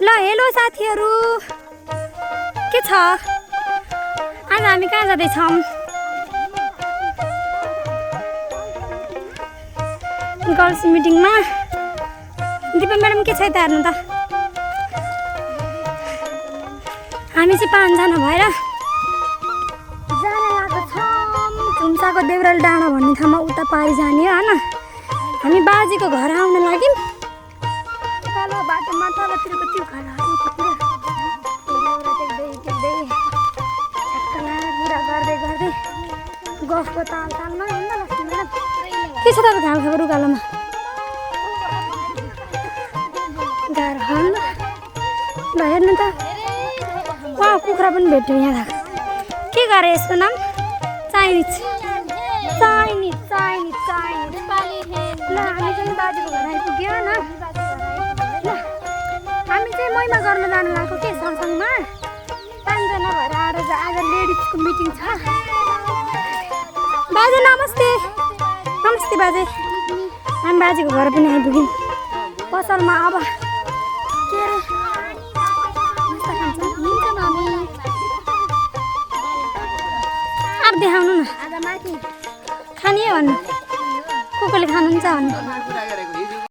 ल हेलो साथीहरू, के छ? आज हामी कहाँ जाँदैछौँ? गर्ल्स मिटिङमा। दिपा म्याडम के छ त हेर्नु त। हामी चाहिँ 5 जना भएर जान लागेको छौँ झुम्साको देउराल डाँडा भन्ने ठाउँमा, उता पारि जाने हो हैन। हामी बाजेको घर आउन लाग्यौँ। कालो बाटोमा तलतिरको त्यो घरहरू कुरा गर्दै गर्दै गफको तालमा हिँड्दा लक्ष्मी म्याडम के छ तपाईँ घाम खाएको उकालोमा? गाह्रो खानु ल हेर्नु त। वा कुखुरा पनि भेट्यो यहाँ। के गरे यसको नाम? Chinese Chinese Chinese Chinese. ल हामी चाहिँ बाजेको घर आइपुग्यो न। ल हामी चाहिँ महिमा गर्न जानु लागेको के सँगसँगमा 5 जना भएर आएर आज लेडिजको मिटिङ छ। बाजे नमस्ते। नमस्ते बाजे। हामी बाजेको घर पनि आइपुग्यौँ। पसलमा अब के अरे नास्ता खान्छ मामी। अब देखाउनु न। आज माथि खाने भन्नु, को कोले खानुहुन्छ भन्नु।